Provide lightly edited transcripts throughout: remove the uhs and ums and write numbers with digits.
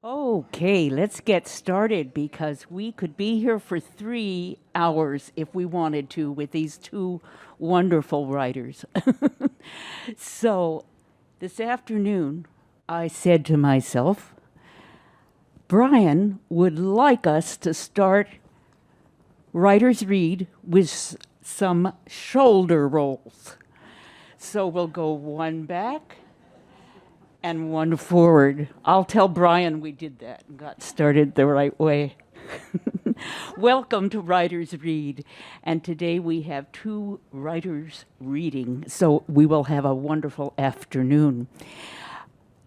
Okay, let's get started because we could be here for 3 hours if we wanted to with these two wonderful writers. So, this afternoon, I said to myself, Brian would like us to start Writer's Read with some shoulder rolls. So, we'll go one back and one forward. I'll tell Brian we did that and got started the right way. Welcome to Writers Read. And today we have two writers reading, so we will have a wonderful afternoon.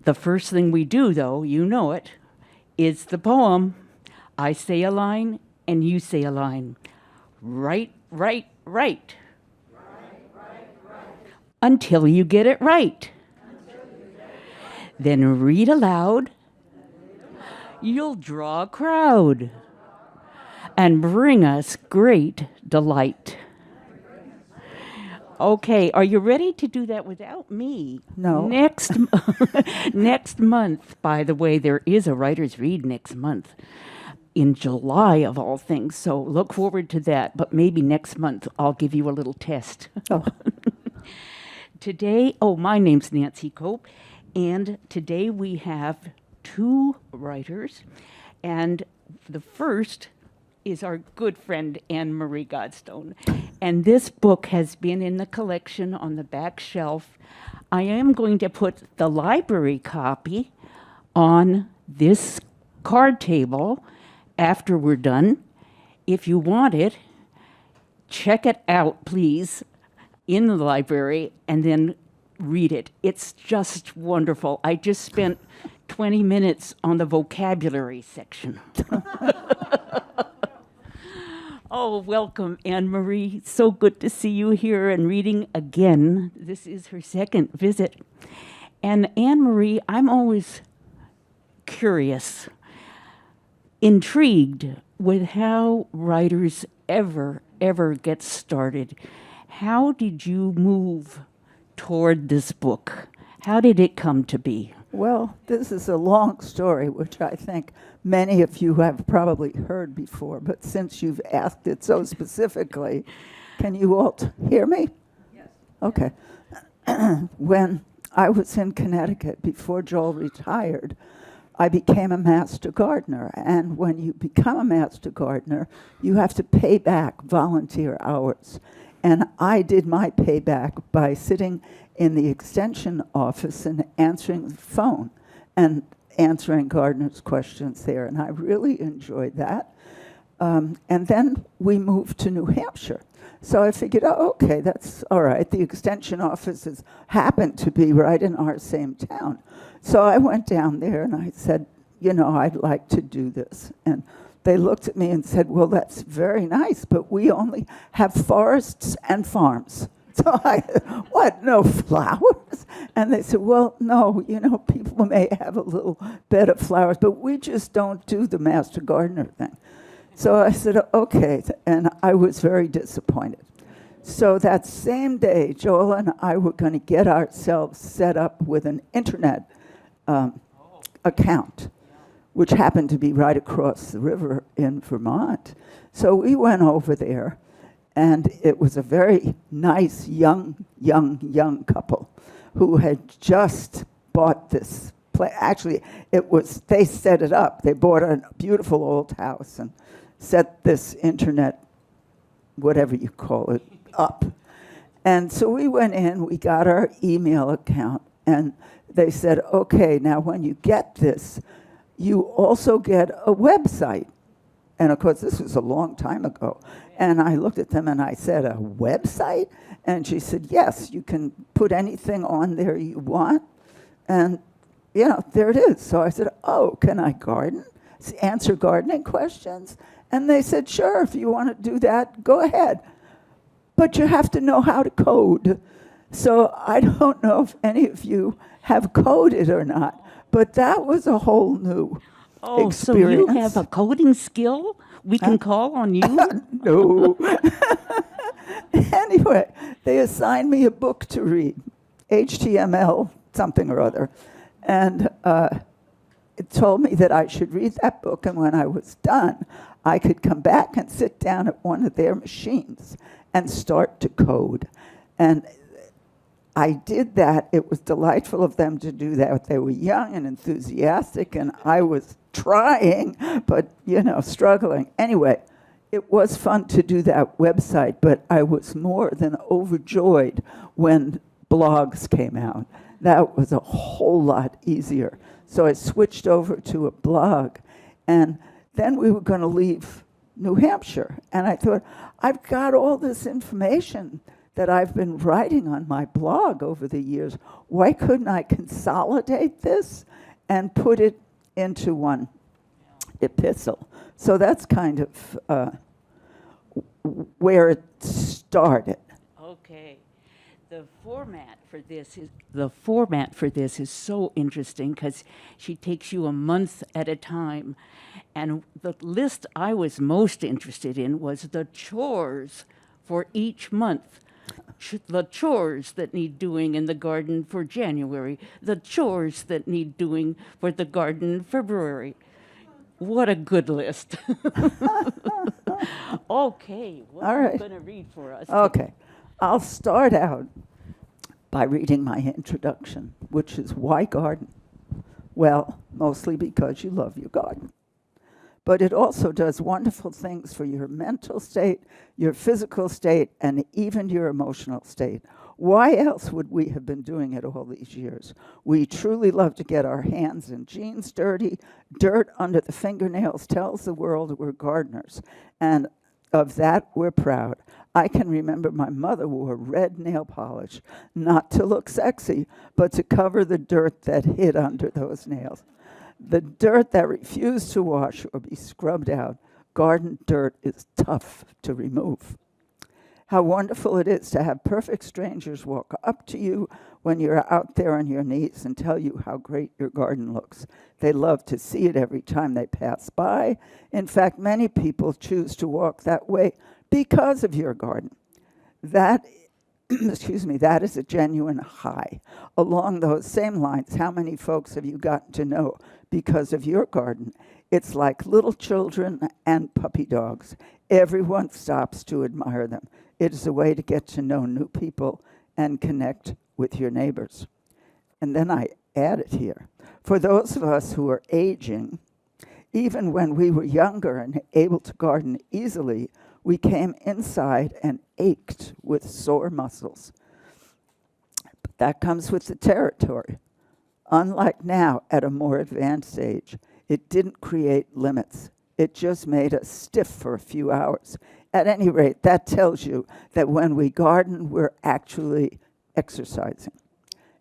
The first thing we do, though, you know it, is the poem. I say a line and you say a line. Right, right, right. Until you get it right. Then read aloud. You'll draw a crowd and bring us great delight. Okay, are you ready to do that without me? No. Next month, by the way, there is a Writer's Read next month in July of all things. So look forward to that. But maybe next month I'll give you a little test. Oh. Today, my name's Nancy Cope. And today we have two writers, and the first is our good friend Annemarie Godston. And this book has been in the collection on the back shelf. I am going to put the library copy on this card table after we're done. If you want it, check it out, please, in the library, and then read it. It's just wonderful. I just spent 20 minutes on the vocabulary section. Oh, welcome, Annemarie. So good to see you here and reading again. This is her second visit. And Annemarie, I'm always curious, intrigued with how writers ever get started. How did you move toward this book? How did it come to be? Well, this is a long story, which I think many of you have probably heard before, but since you've asked it so specifically, can you all hear me? Yes. Okay. When I was in Connecticut, before Joel retired, I became a master gardener. And when you become a master gardener, you have to pay back volunteer hours. And I did my payback by sitting in the extension office and answering the phone and answering gardeners' questions there. And I really enjoyed that. And then we moved to New Hampshire. So I figured, okay, that's all right. The extension offices happened to be right in our same town. So I went down there and I said, I'd like to do this. And they looked at me and said, well, that's very nice, but we only have forests and farms. So what, no flowers? And they said, well, no, people may have a little bed of flowers, but we just don't do the master gardener thing. So I said, okay, and I was very disappointed. So that same day, Joel and I were going to get ourselves set up with an internet account, which happened to be right across the river in Vermont. So we went over there, and it was a very nice, young couple who had just bought this place. Actually, they set it up. They bought a beautiful old house and set this internet, whatever you call it, up. And so we went in, we got our email account, and they said, okay, now when you get this, you also get a website. And of course, this was a long time ago. And I looked at them and I said, a website? And she said, yes, you can put anything on there you want. And, there it is. So I said, can I garden? Answer gardening questions? And they said, sure, if you want to do that, go ahead. But you have to know how to code. So I don't know if any of you have coded or not. But that was a whole new experience. So you have a coding skill? We can call on you? No. Anyway, they assigned me a book to read, HTML something or other. And it told me that I should read that book, and when I was done, I could come back and sit down at one of their machines and start to code. And I did that. It was delightful of them to do that. They were young and enthusiastic, and I was trying, but, struggling. Anyway, it was fun to do that website, but I was more than overjoyed when blogs came out. That was a whole lot easier. So I switched over to a blog, and then we were going to leave New Hampshire. And I thought, I've got all this information that I've been writing on my blog over the years. Why couldn't I consolidate this and put it into one epistle? So that's kind of where it started. Okay. The format for this is so interesting because she takes you a month at a time. And the list I was most interested in was the chores for each month. The chores that need doing in the garden for January, the chores that need doing for the garden in February. What a good list. Okay, what are you going to read for us? Okay, I'll start out by reading my introduction, which is why garden? Well, mostly because you love your garden. But it also does wonderful things for your mental state, your physical state, and even your emotional state. Why else would we have been doing it all these years? We truly love to get our hands and jeans dirty. Dirt under the fingernails tells the world we're gardeners, and of that we're proud. I can remember my mother wore red nail polish, not to look sexy, but to cover the dirt that hid under those nails. The dirt that refused to wash or be scrubbed out. Garden dirt is tough to remove. How wonderful it is to have perfect strangers walk up to you when you're out there on your knees and tell you how great your garden looks. They love to see it every time they pass by. In fact, many people choose to walk that way because of your garden. That that is a genuine high. Along those same lines, how many folks have you gotten to know because of your garden? It's like little children and puppy dogs. Everyone stops to admire them. It is a way to get to know new people and connect with your neighbors. And then I added here, for those of us who are aging, even when we were younger and able to garden easily, we came inside and ached with sore muscles. But that comes with the territory. Unlike now, at a more advanced age, it didn't create limits. It just made us stiff for a few hours. At any rate, that tells you that when we garden, we're actually exercising.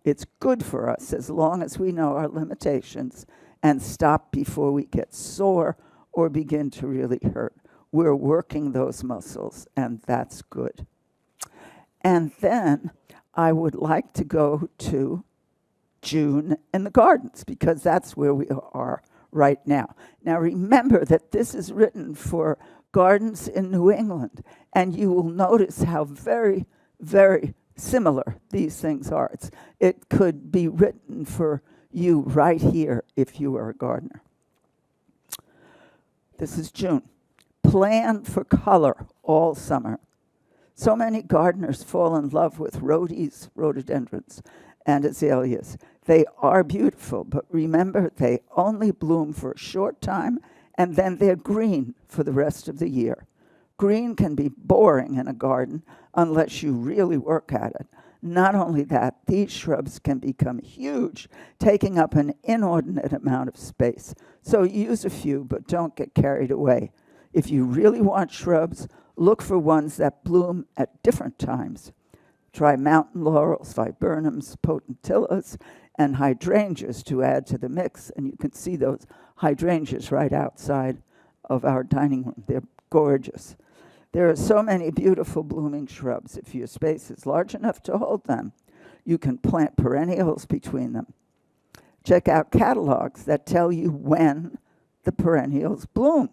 It's good for us as long as we know our limitations and stop before we get sore or begin to really hurt. We're working those muscles, and that's good. And then I would like to go to June in the gardens, because that's where we are right now. Now remember that this is written for gardens in New England, and you will notice how very, very similar these things are. It could be written for you right here if you are a gardener. This is June. Plan for color all summer. So many gardeners fall in love with rhododendrons, and azaleas. They are beautiful, but remember, they only bloom for a short time, and then they're green for the rest of the year. Green can be boring in a garden unless you really work at it. Not only that, these shrubs can become huge, taking up an inordinate amount of space. So use a few, but don't get carried away. If you really want shrubs, look for ones that bloom at different times. Try mountain laurels, viburnums, potentillas, and hydrangeas to add to the mix. And you can see those hydrangeas right outside of our dining room. They're gorgeous. There are so many beautiful blooming shrubs. If your space is large enough to hold them, you can plant perennials between them. Check out catalogs that tell you when the perennials bloom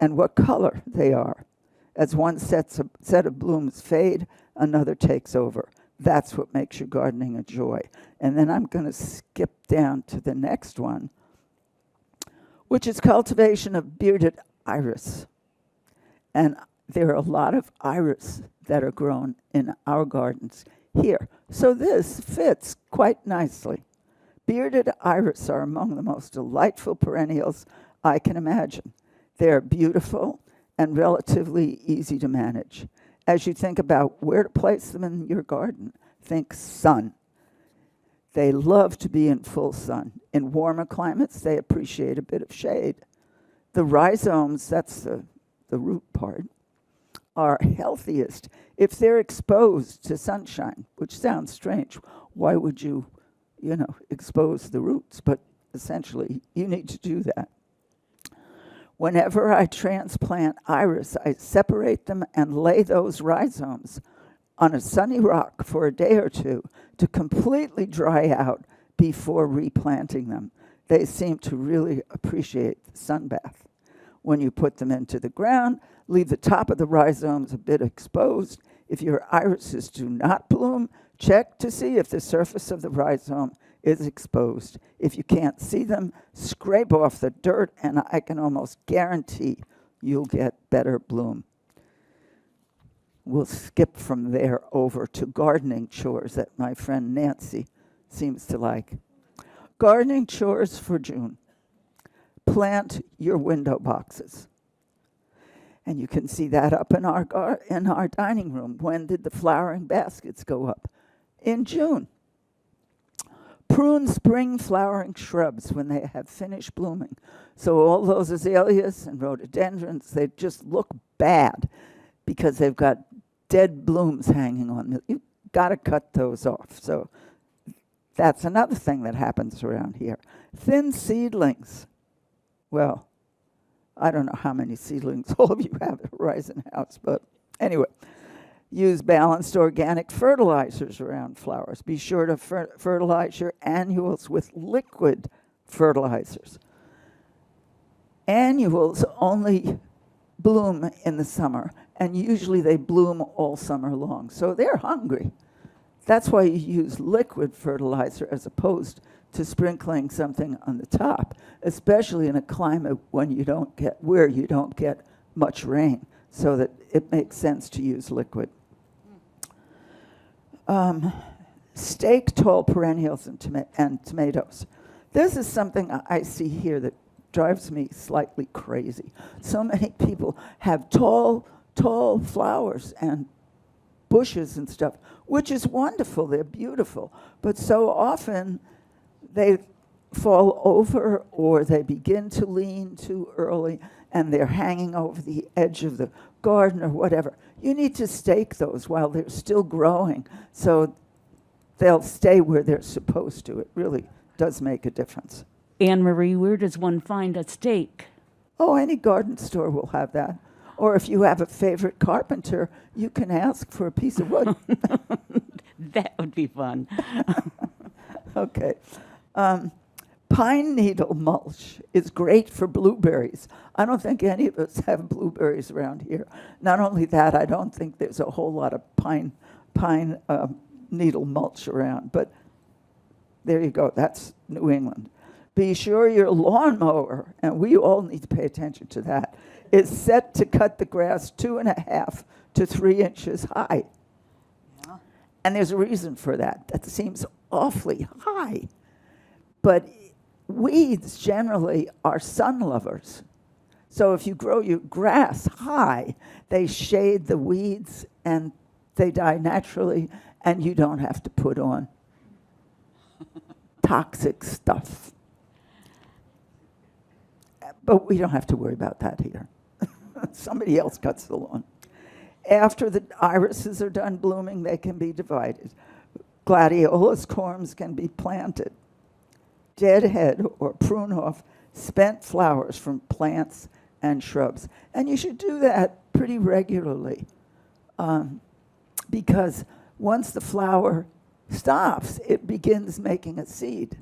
and what color they are. As one set of blooms fade, another takes over. That's what makes your gardening a joy. And then I'm going to skip down to the next one, which is cultivation of bearded iris. And there are a lot of iris that are grown in our gardens here. So this fits quite nicely. Bearded iris are among the most delightful perennials I can imagine. They're beautiful and relatively easy to manage. As you think about where to place them in your garden, think sun. They love to be in full sun. In warmer climates, they appreciate a bit of shade. The rhizomes, that's the root part, are healthiest if they're exposed to sunshine, which sounds strange. Why would you expose the roots? But essentially, you need to do that. Whenever I transplant iris, I separate them and lay those rhizomes on a sunny rock for a day or two to completely dry out before replanting them. They seem to really appreciate the sun bath. When you put them into the ground, leave the top of the rhizomes a bit exposed. If your irises do not bloom, check to see if the surface of the rhizome is exposed. If you can't see them, scrape off the dirt, and I can almost guarantee you'll get better bloom. We'll skip from there over to gardening chores that my friend Nancy seems to like. Gardening chores for June. Plant your window boxes. And you can see that up in our dining room. When did the flowering baskets go up? In June. Prune spring flowering shrubs when they have finished blooming. So all those azaleas and rhododendrons, they just look bad because they've got dead blooms hanging on them. You've got to cut those off. So that's another thing that happens around here. Thin seedlings. Well, I don't know how many seedlings all of you have at Horizon House, but anyway. Use balanced organic fertilizers around flowers. Be sure to fertilize your annuals with liquid fertilizers. Annuals only bloom in the summer, and usually they bloom all summer long, so they're hungry. That's why you use liquid fertilizer as opposed to sprinkling something on the top, especially in a climate where you don't get much rain, so that it makes sense to use liquid. Stake tall perennials and tomatoes. This is something I see here that drives me slightly crazy. So many people have tall flowers and bushes and stuff, which is wonderful. They're beautiful. But so often they fall over or they begin to lean too early and they're hanging over the edge of the garden or whatever. You need to stake those while they're still growing so they'll stay where they're supposed to. It really does make a difference. Annemarie, where does one find a stake? Oh, any garden store will have that. Or if you have a favorite carpenter, you can ask for a piece of wood. That would be fun. Okay. Pine needle mulch is great for blueberries. I don't think any of us have blueberries around here. Not only that, I don't think there's a whole lot of pine needle mulch around. But there you go. That's New England. Be sure your lawnmower, and we all need to pay attention to that, is set to cut the grass 2.5 to 3 inches high. Yeah. And there's a reason for that. That seems awfully high. But weeds generally are sun lovers. So if you grow your grass high, they shade the weeds and they die naturally, and you don't have to put on toxic stuff. But we don't have to worry about that here. Somebody else cuts the lawn. After the irises are done blooming, they can be divided. Gladiolus corms can be planted. Deadhead or prune off spent flowers from plants and shrubs. And you should do that pretty regularly because once the flower stops, it begins making a seed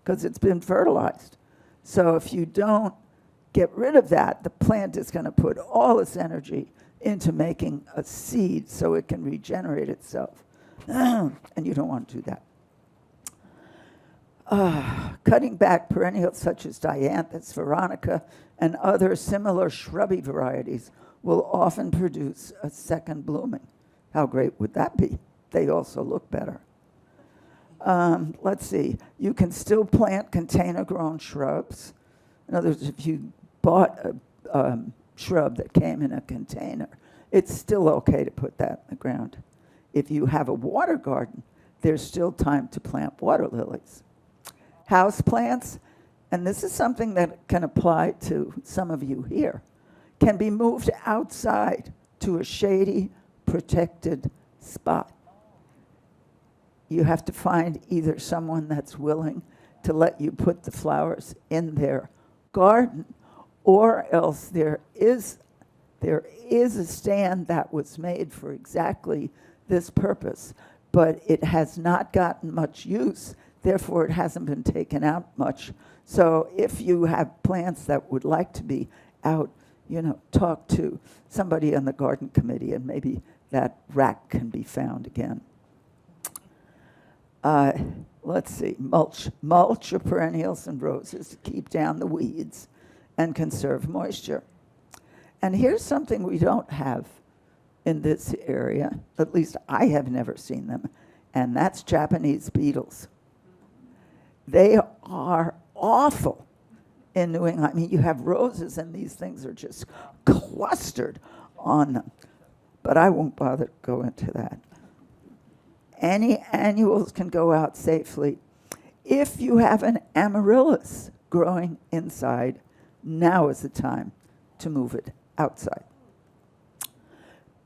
because it's been fertilized. So if you don't get rid of that, the plant is going to put all its energy into making a seed so it can regenerate itself. And you don't want to do that. Cutting back perennials such as dianthus, veronica, and other similar shrubby varieties will often produce a second blooming. How great would that be? They also look better. Let's see. You can still plant container-grown shrubs. In other words, if you bought a shrub that came in a container, it's still okay to put that in the ground. If you have a water garden, there's still time to plant water lilies. House plants, and this is something that can apply to some of you here, can be moved outside to a shady, protected spot. You have to find either someone that's willing to let you put the flowers in their garden, or else there is a stand that was made for exactly this purpose, but it has not gotten much use, therefore it hasn't been taken out much. So if you have plants that would like to be out, talk to somebody on the garden committee, and maybe that rack can be found again. Let's see, mulch your perennials and roses to keep down the weeds and conserve moisture. And here's something we don't have in this area, at least I have never seen them, and that's Japanese beetles. They are awful in New England. I mean, you have roses and these things are just clustered on them, but I won't bother to go into that. Any annuals can go out safely. If you have an amaryllis growing inside, now is the time to move it outside.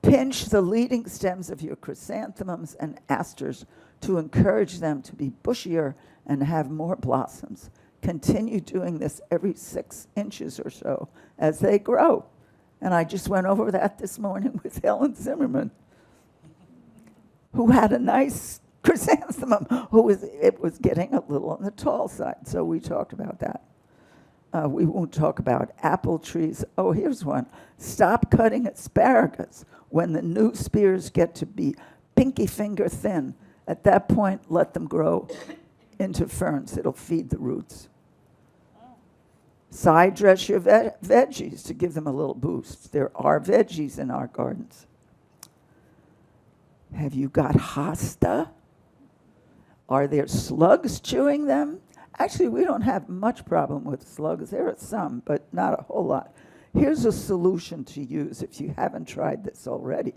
Pinch the leading stems of your chrysanthemums and asters to encourage them to be bushier and have more blossoms. Continue doing this every 6 inches or so as they grow. And I just went over that this morning with Helen Zimmerman, who had a nice chrysanthemum, it was getting a little on the tall side, so we talked about that. We won't talk about apple trees. Oh, here's one. Stop cutting asparagus when the new spears get to be pinky finger thin. At that point, let them grow into ferns. It'll feed the roots. Side dress your veggies to give them a little boost. There are veggies in our gardens. Have you got hosta? Are there slugs chewing them? Actually, we don't have much problem with slugs. There are some, but not a whole lot. Here's a solution to use if you haven't tried this already.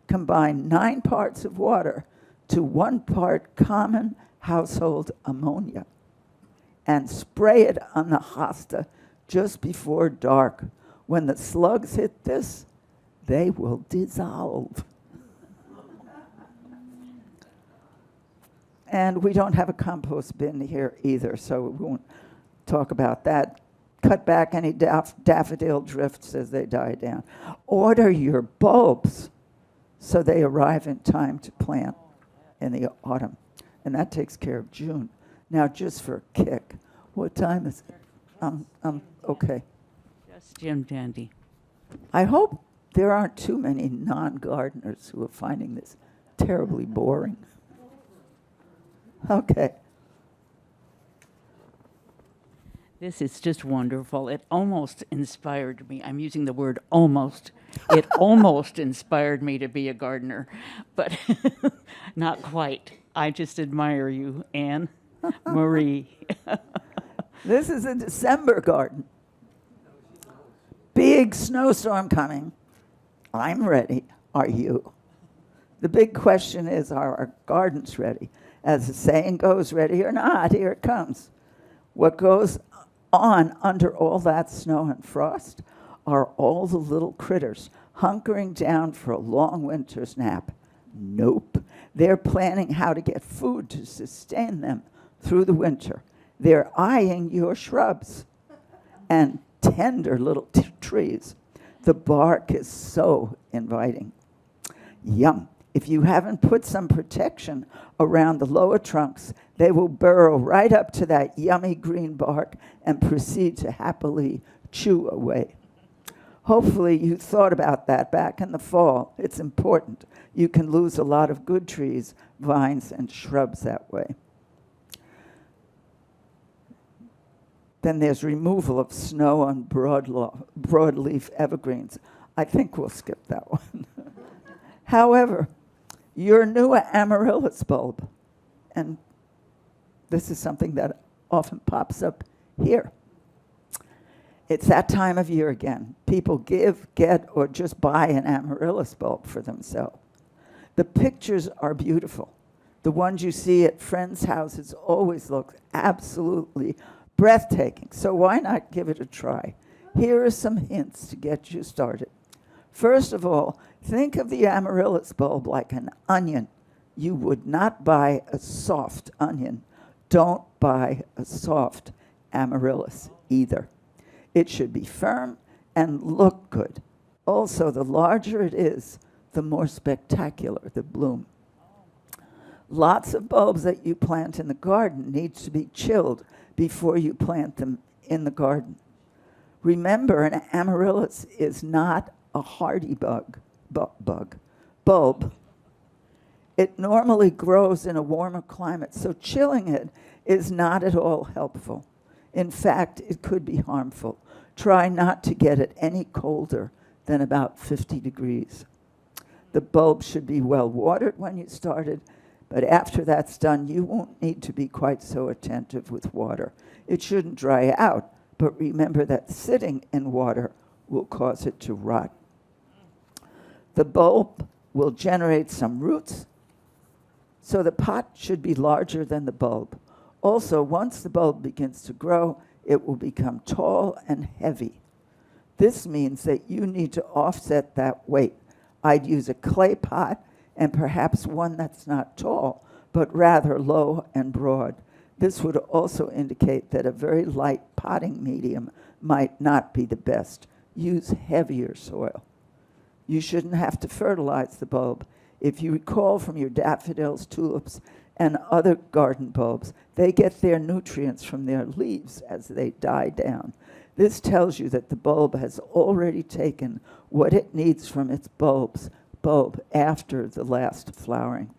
Combine 9 parts of water to 1 part common household ammonia and spray it on the hosta just before dark. When the slugs hit this, they will dissolve. And we don't have a compost bin here either, so we won't talk about that. Cut back any daffodil drifts as they die down. Order your bulbs so they arrive in time to plant in the autumn. And that takes care of June. Now, just for a kick, what time is it? Okay. Just Jim Dandy. I hope there aren't too many non-gardeners who are finding this terribly boring. Okay. This is just wonderful. It almost inspired me. I'm using the word almost. It almost inspired me to be a gardener, but not quite. I just admire you, Anne Marie. This is a December garden. Big snowstorm coming. I'm ready. Are you? The big question is, are our gardens ready? As the saying goes, ready or not, here it comes. What goes on under all that snow and frost are all the little critters hunkering down for a long winter's nap. Nope. They're planning how to get food to sustain them through the winter. They're eyeing your shrubs and tender little trees. The bark is so inviting. Yum. If you haven't put some protection around the lower trunks, they will burrow right up to that yummy green bark and proceed to happily chew away. Hopefully you thought about that back in the fall. It's important. You can lose a lot of good trees, vines, and shrubs that way. Then there's removal of snow on broadleaf evergreens. I think we'll skip that one. However, your new amaryllis bulb, and this is something that often pops up here. It's that time of year again. People give, get, or just buy an amaryllis bulb for themselves. The pictures are beautiful. The ones you see at friends' houses always look absolutely breathtaking. So why not give it a try? Here are some hints to get you started. First of all, think of the amaryllis bulb like an onion. You would not buy a soft onion. Don't buy a soft amaryllis either. It should be firm and look good. Also, the larger it is, the more spectacular the bloom. Lots of bulbs that you plant in the garden need to be chilled before you plant them in the garden. Remember, an amaryllis is not a hardy bulb. It normally grows in a warmer climate, so chilling it is not at all helpful. In fact, it could be harmful. Try not to get it any colder than about 50 degrees. The bulb should be well watered when you started, but after that's done, you won't need to be quite so attentive with water. It shouldn't dry out, but remember that sitting in water will cause it to rot. The bulb will generate some roots, so the pot should be larger than the bulb. Also, once the bulb begins to grow, it will become tall and heavy. This means that you need to offset that weight. I'd use a clay pot and perhaps one that's not tall, but rather low and broad. This would also indicate that a very light potting medium might not be the best. Use heavier soil. You shouldn't have to fertilize the bulb. If you recall from your daffodils, tulips, and other garden bulbs, they get their nutrients from their leaves as they die down. This tells you that the bulb has already taken what it needs from its bulb after the last flowering.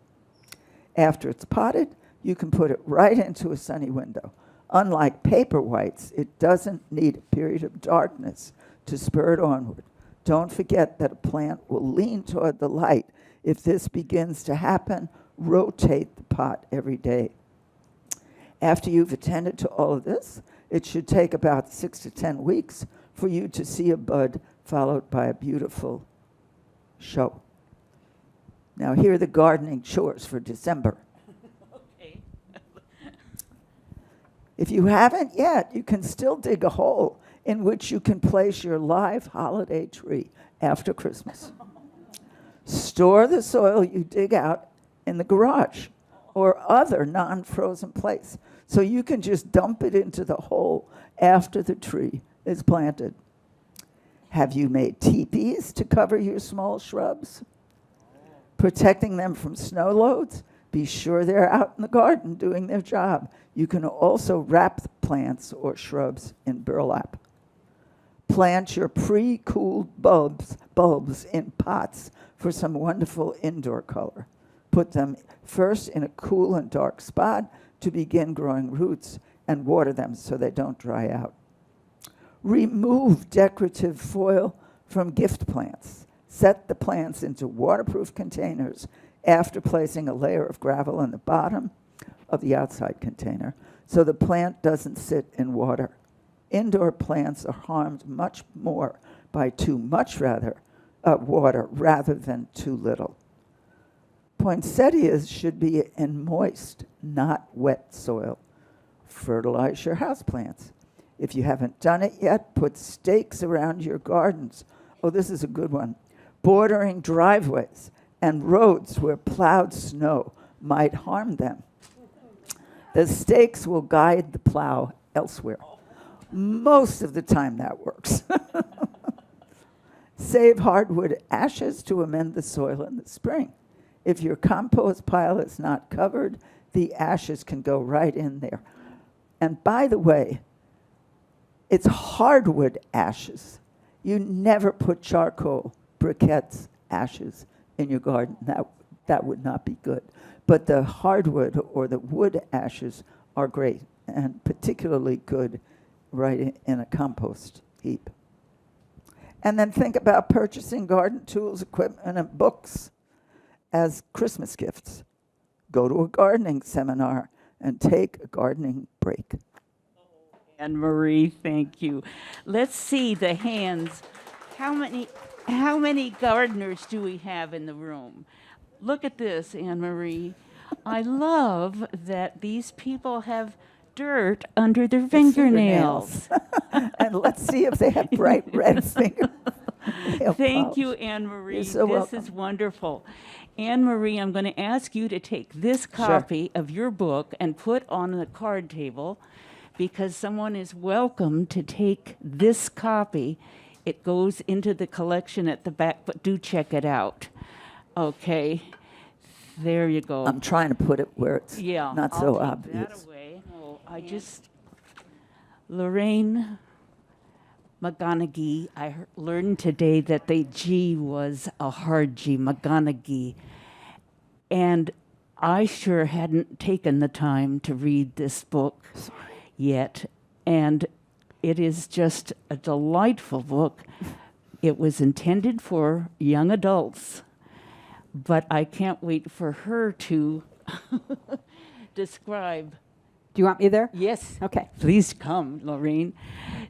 After it's potted, you can put it right into a sunny window. Unlike paper whites, it doesn't need a period of darkness to spur it onward. Don't forget that a plant will lean toward the light. If this begins to happen, rotate the pot every day. After you've attended to all of this, it should take about 6 to 10 weeks for you to see a bud followed by a beautiful show. Now, here are the gardening chores for December. Okay. If you haven't yet, you can still dig a hole in which you can place your live holiday tree after Christmas. Store the soil you dig out in the garage or other non-frozen place, so you can just dump it into the hole after the tree is planted. Have you made teepees to cover your small shrubs? Protecting them from snow loads? Be sure they're out in the garden doing their job. You can also wrap the plants or shrubs in burlap. Plant your pre-cooled bulbs in pots for some wonderful indoor color. Put them first in a cool and dark spot to begin growing roots and water them so they don't dry out. Remove decorative foil from gift plants. Set the plants into waterproof containers after placing a layer of gravel in the bottom of the outside container so the plant doesn't sit in water. Indoor plants are harmed much more by too much water rather than too little. Poinsettias should be in moist, not wet soil. Fertilize your houseplants. If you haven't done it yet, put stakes around your gardens. Oh, this is a good one. Bordering driveways and roads where plowed snow might harm them. The stakes will guide the plow elsewhere. Most of the time that works. Save hardwood ashes to amend the soil in the spring. If your compost pile is not covered, the ashes can go right in there. And by the way, it's hardwood ashes. You never put charcoal, briquettes, ashes in your garden. That would not be good. But the hardwood or the wood ashes are great and particularly good right in a compost heap. And then think about purchasing garden tools, equipment, and books as Christmas gifts. Go to a gardening seminar and take a gardening break. Annemarie, thank you. Let's see the hands. How many gardeners do we have in the room? Look at this, Annemarie. I love that these people have dirt under their fingernails. And let's see if they have bright red fingernails. Thank you, Annemarie. You're so welcome. Is wonderful. Annemarie, I'm going to ask you to take this copy of your book and put on the card table, because someone is welcome to take this copy. It goes into the collection at the back, but do check it out. Okay, there you go. I'm trying to put it where it's not I'll so take obvious. That away. Lorraine McConaghy, I learned today that the G was a hard G, McConaghy. And I sure hadn't taken the time to read this book yet. And it is just a delightful book. It was intended for young adults, but I can't wait for her to describe. Do you want me there? Yes. Okay. Please come, Lorraine.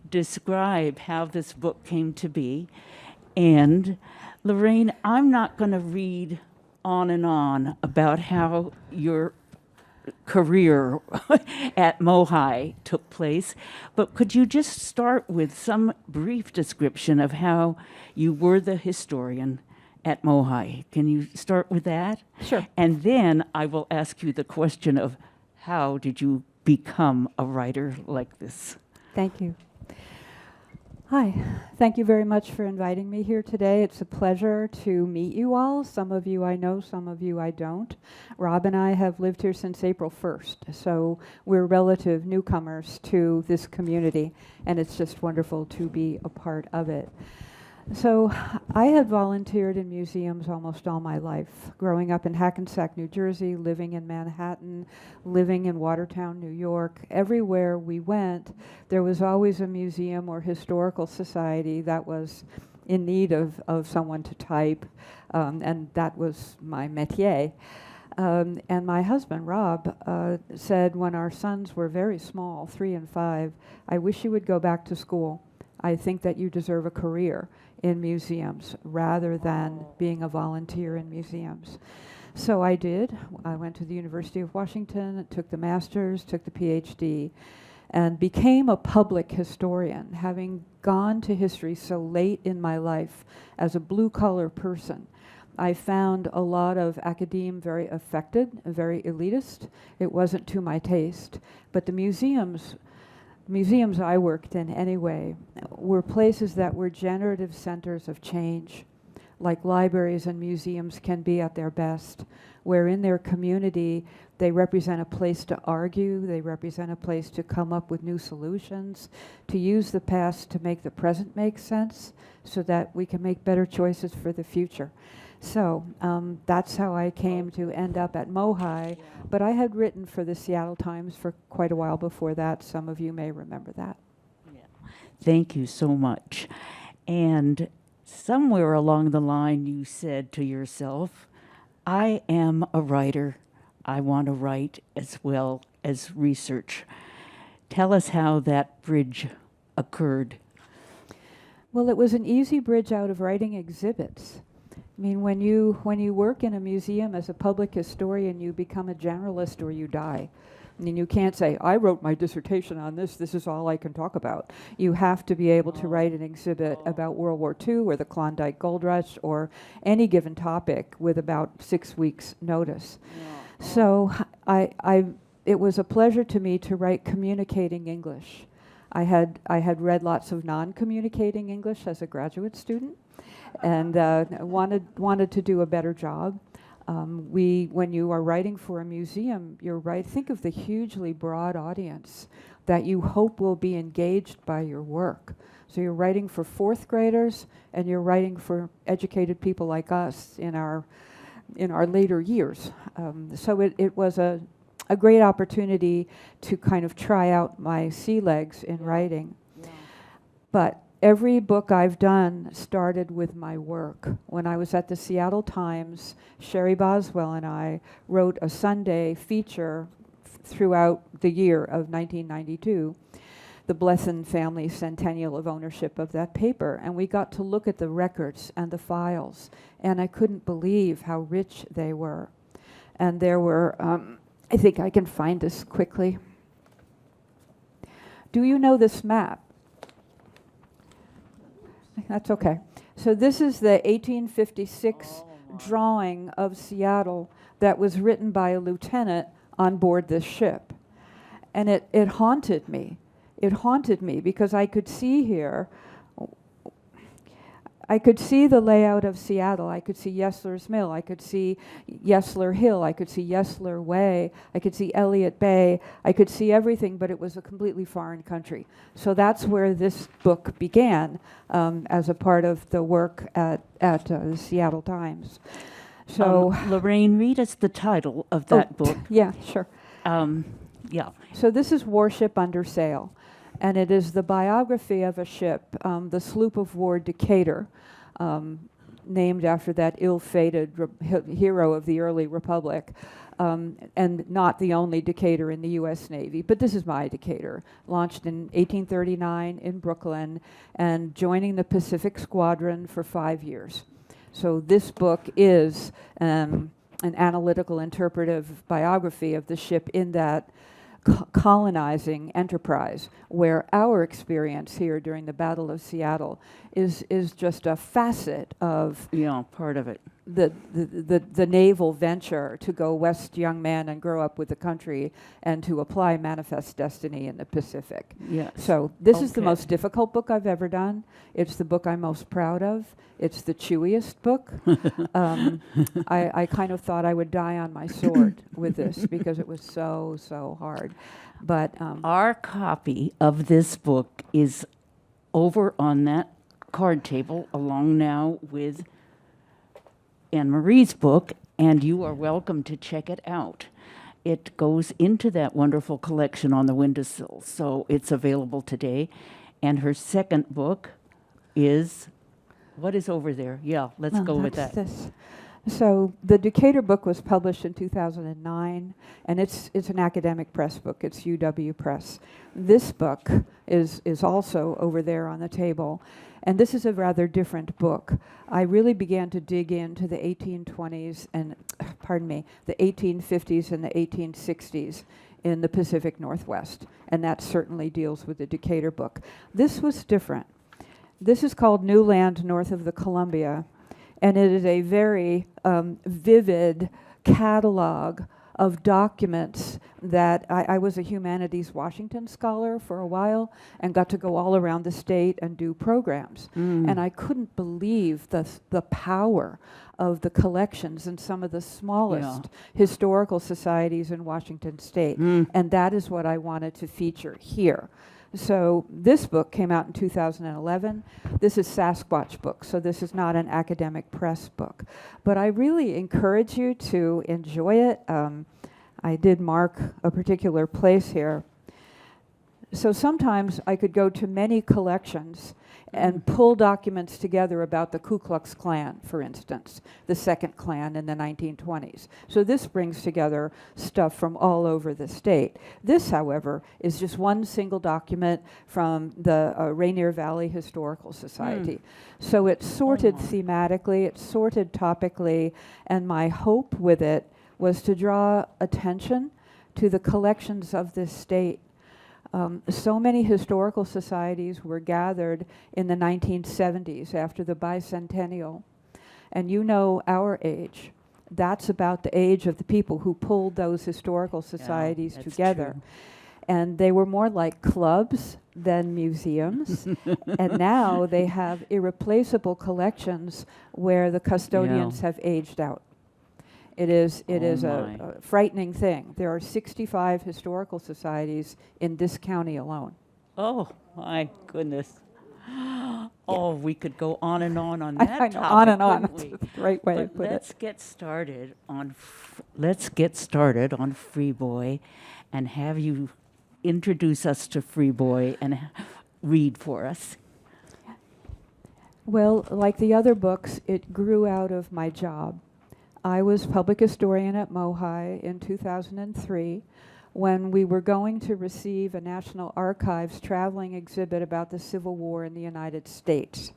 Describe how this book came to be. And Lorraine, I'm not going to read on and on about how your career at Mohi took place, but could you just start with some brief description of how you were the historian at Mohi? Can you start with that? Sure. And then I will ask you the question of how did you become a writer like this? Thank you. Hi. Thank you very much for inviting me here today. It's a pleasure to meet you all. Some of you I know, some of you I don't. Rob and I have lived here since April 1st, so we're relative newcomers to this community, and it's just wonderful to be a part of it. So I had volunteered in museums almost all my life, growing up in Hackensack, New Jersey, living in Manhattan, living in Watertown, New York. Everywhere we went, there was always a museum or historical society that was in need of someone to type, and that was my métier. And my husband, Rob, said when our sons were very small, 3 and 5, I wish you would go back to school. I think that you deserve a career in museums rather than being a volunteer in museums. So I did. I went to the University of Washington, took the master's, took the PhD, and became a public historian, having gone to history so late in my life as a blue-collar person. I found a lot of academe very affected, very elitist. It wasn't to my taste, but the museums I worked in anyway were places that were generative centers of change, like libraries and museums can be at their best, where in their community they represent a place to argue, they represent a place to come up with new solutions, to use the past to make the present make sense so that we can make better choices for the future. So that's how I came to end up at Mohi, but I had written for the Seattle Times for quite a while before that. Some of you may remember that. Yeah. Thank you so much. And somewhere along the line you said to yourself, I am a writer. I want to write as well as research. Tell us how that bridge occurred. Well, it was an easy bridge out of writing exhibits. I mean, when you work in a museum as a public historian, you become a generalist or you die. I mean, you can't say, I wrote my dissertation on this is all I can talk about. You have to be able to write an exhibit about World War II or the Klondike Gold Rush or any given topic with about 6 weeks' notice. So it was a pleasure to me to write communicating English. I had read lots of non-communicating English as a graduate student, and wanted to do a better job. When you are writing for a museum, think of the hugely broad audience that you hope will be engaged by your work. So you're writing for 4th graders, and you're writing for educated people like us in our later years. So it was a a great opportunity to kind of try out my sea legs in writing. Yeah. But every book I've done started with my work. When I was at the Seattle Times, Sherry Boswell and I wrote a Sunday feature throughout the year of 1992, the Blesson family centennial of ownership of that paper. And we got to look at the records and the files, and I couldn't believe how rich they were. And there were, I think I can find this quickly. Do you know this map? That's okay. So this is the 1856 drawing of Seattle that was written by a lieutenant on board this ship. And it haunted me. It haunted me because I could see here, I could see the layout of Seattle. I could see Yesler's Mill. I could see Yesler Hill. I could see Yesler Way. I could see Elliott Bay. I could see everything, but it was a completely foreign country. So that's where this book began as a part of the work at the Seattle Times. So Lorraine, read us the title of that book. Yeah, sure. Yeah. So this is Warship Under Sail, and it is the biography of a ship, the sloop of war Decatur, named after that ill-fated hero of the early Republic, and not the only Decatur in the U.S. Navy, but this is my Decatur, launched in 1839 in Brooklyn, and joining the Pacific Squadron for 5 years. So this book is an analytical, interpretive biography of the ship in that colonizing enterprise, where our experience here during the Battle of Seattle is just a facet of part of it. The naval venture to go west, young man, and grow up with the country, and to apply manifest destiny in the Pacific. Yes. So this is the most difficult book I've ever done. It's the book I'm most proud of. It's the chewiest book. I kind of thought I would die on my sword with this because it was so hard. But our copy of this book is over on that card table, along now with Annemarie's book, and you are welcome to check it out. It goes into that wonderful collection on the windowsill, so it's available today. And her second book is, what is over there? Yeah, let's go with that. This. So the Decatur book was published in 2009, and it's an academic press book. It's UW Press. This book is also over there on the table, and this is a rather different book. I really began to dig into the 1820s and, the 1850s and the 1860s in the Pacific Northwest, and that certainly deals with the Decatur book. This was different. This is called New Land North of the Columbia, and it is a very vivid catalog of documents that I was a humanities Washington scholar for a while and got to go all around the state and do programs. And I couldn't believe the power of the collections in some of the smallest historical societies in Washington state. And that is what I wanted to feature here. So this book came out in 2011. This is Sasquatch book, so this is not an academic press book. But I really encourage you to enjoy it. I did mark a particular place here. So sometimes I could go to many collections and pull documents together about the Ku Klux Klan, for instance, the second Klan in the 1920s. So this brings together stuff from all over the state. This, however, is just one single document from the Rainier Valley Historical Society. So it's sorted thematically, it's sorted topically, and my hope with it was to draw attention to the collections of this state. So many historical societies were gathered in the 1970s after the bicentennial. And you know our age. That's about the age of the people who pulled those historical societies together. True. And they were more like clubs than museums. And now they have irreplaceable collections where the custodians have aged out. It is a frightening thing. There are 65 historical societies in this county alone. Oh, my goodness. Oh, we could go on and on I that know, topic, on and on. couldn't That's we? the right way to But put let's it. get started on let's get started on Free Boy, and have you introduce us to Free Boy and read for us. Well, like the other books, it grew out of my job. I was public historian at MoHI in 2003 when we were going to receive a National Archives traveling exhibit about the Civil War in the United States.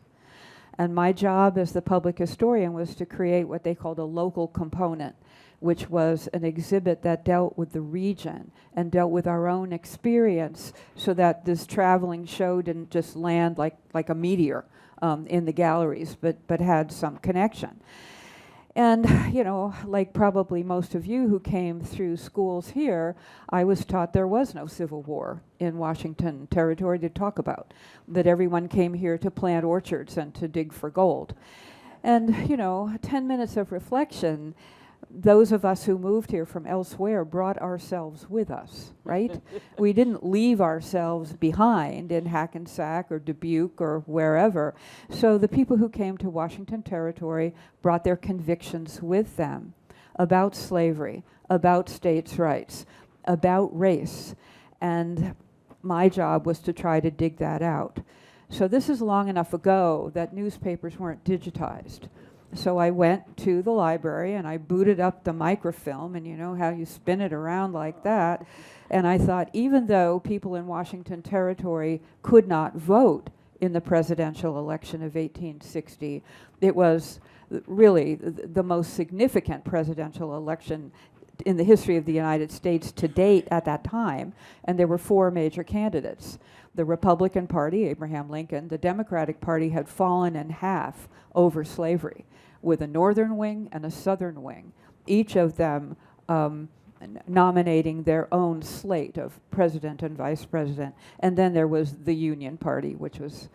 And my job as the public historian was to create what they called a local component, which was an exhibit that dealt with the region and dealt with our own experience, so that this traveling show didn't just land like a meteor in the galleries, but had some connection. And, you know, like probably most of you who came through schools here, I was taught there was no Civil War in Washington Territory to talk about, that everyone came here to plant orchards and to dig for gold. And, you know, 10 minutes of reflection, those of us who moved here from elsewhere brought ourselves with us, right? We didn't leave ourselves behind in Hackensack or Dubuque or wherever. So the people who came to Washington Territory brought their convictions with them about slavery, about states' rights, about race. And my job was to try to dig that out. So this is long enough ago that newspapers weren't digitized. So I went to the library and I booted up the microfilm, and you know how you spin it around like that. And I thought, even though people in Washington Territory could not vote in the presidential election of 1860, it was really the most significant presidential election in the history of the United States to date at that time. And there were 4 major candidates. The Republican Party, Abraham Lincoln, the Democratic Party had fallen in half over slavery, with a northern wing and a southern wing, each of them nominating their own slate of president and vice president. And then there was the Union Party, which was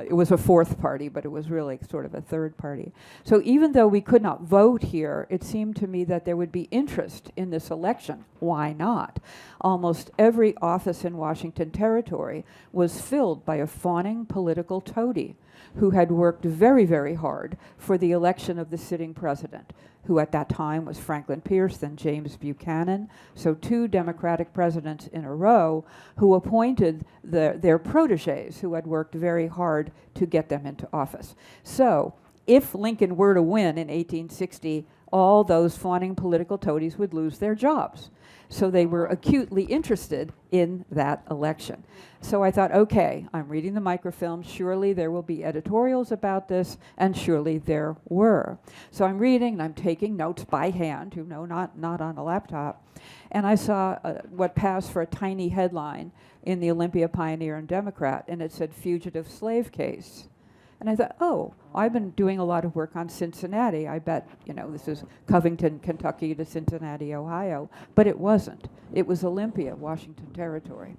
it was a 4th party, but it was really sort of a 3rd party. So even though we could not vote here, it seemed to me that there would be interest in this election. Why not? Almost every office in Washington Territory was filled by a fawning political toady who had worked very, very hard for the election of the sitting president, who at that time was Franklin Pierce, then James Buchanan. So 2 Democratic presidents in a row who appointed their protégés who had worked very hard to get them into office. So if Lincoln were to win in 1860, all those fawning political toadies would lose their jobs. So they were acutely interested in that election. So I thought, okay, I'm reading the microfilm. Surely there will be editorials about this, and surely there were. So I'm reading and I'm taking notes by hand, you know, not on a laptop. And I saw what passed for a tiny headline in the Olympia Pioneer and Democrat, and it said fugitive slave case. And I thought, oh, I've been doing a lot of work on Cincinnati. I bet, you know, this is Covington, Kentucky to Cincinnati, Ohio. But it wasn't. It was Olympia, Washington Territory.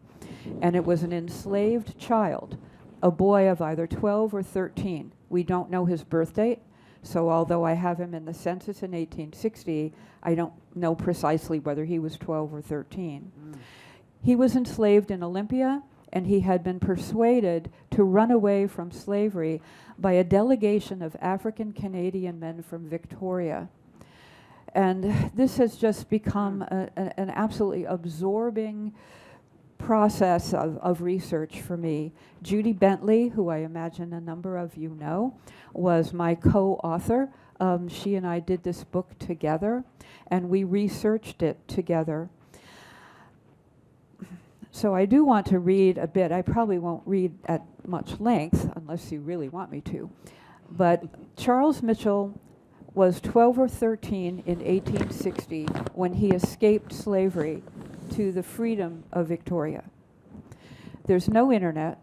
And it was an enslaved child, a boy of either 12 or 13. We don't know his birth date. So although I have him in the census in 1860, I don't know precisely whether he was 12 or 13. He was enslaved in Olympia, and he had been persuaded to run away from slavery by a delegation of African Canadian men from Victoria. And this has just become an absolutely absorbing process of research for me. Judy Bentley, who I imagine a number of you know, was my co-author. She and I did this book together, and we researched it together. So I do want to read a bit. I probably won't read at much length unless you really want me to. But Charles Mitchell was 12 or 13 in 1860 when he escaped slavery to the freedom of Victoria. There's no internet.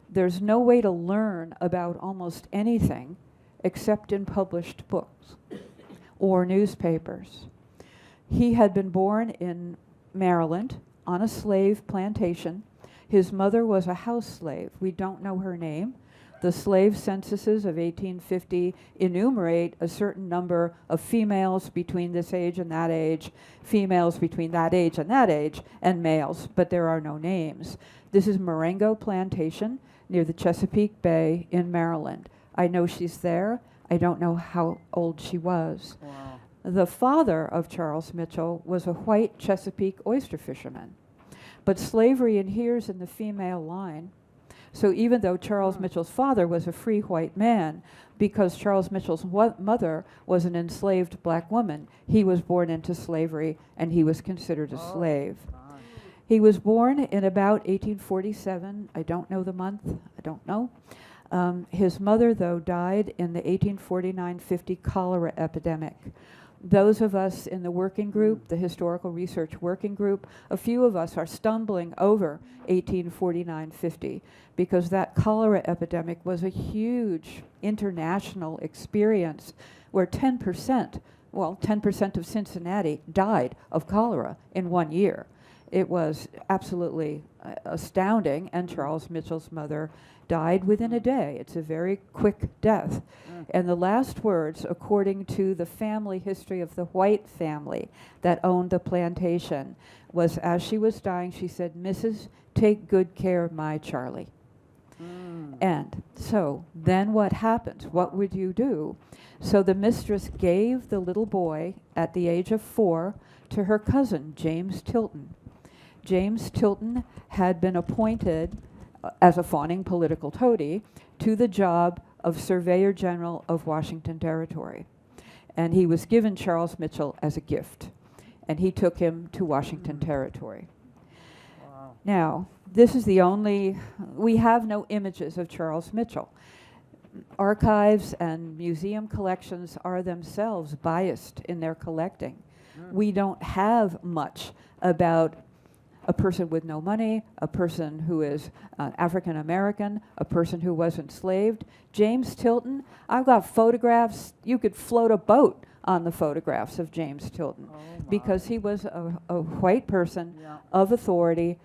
There's no way to learn about almost anything except in published books or newspapers. He had been born in Maryland on a slave plantation. His mother was a house slave. We don't know her name. The slave censuses of 1850 enumerate a certain number of females between this age and that age, females between that age and that age, and males, but there are no names. This is Marengo Plantation. near the Chesapeake Bay in Maryland. I know she's there. I don't know how old she was. Wow. The father of Charles Mitchell was a white Chesapeake oyster fisherman. But slavery adheres in the female line. So even though Charles Mitchell's father was a free white man, because Charles Mitchell's mother was an enslaved black woman, he was born into slavery and he was considered a slave. He was born in about 1847. I don't know the month. I don't know. His mother, though, died in the 1849-50 cholera epidemic. Those of us in the working group, the Historical Research Working Group, a few of us are stumbling over 1849-50 because that cholera epidemic was a huge international experience where 10% of Cincinnati died of cholera in 1 year. It was absolutely astounding, and Charles Mitchell's mother died within a day. It's a very quick death. And the last words, according to the family history of the White family that owned the plantation, was as she was dying, she said, "Mrs., take good care of my Charlie." And so then what happens? What would you do? So the mistress gave the little boy at the age of 4 to her cousin, James Tilton. James Tilton had been appointed as a fawning political toady to the job of Surveyor General of Washington Territory. And he was given Charles Mitchell as a gift. And he took him to Washington Territory. Wow. Now, this is the only, we have no images of Charles Mitchell. Archives and museum collections are themselves biased in their collecting. We don't have much about a person with no money, a person who is African American, a person who was enslaved. James Tilton, I've got photographs. You could float a boat on the photographs of James Tilton because he was a white person of authority,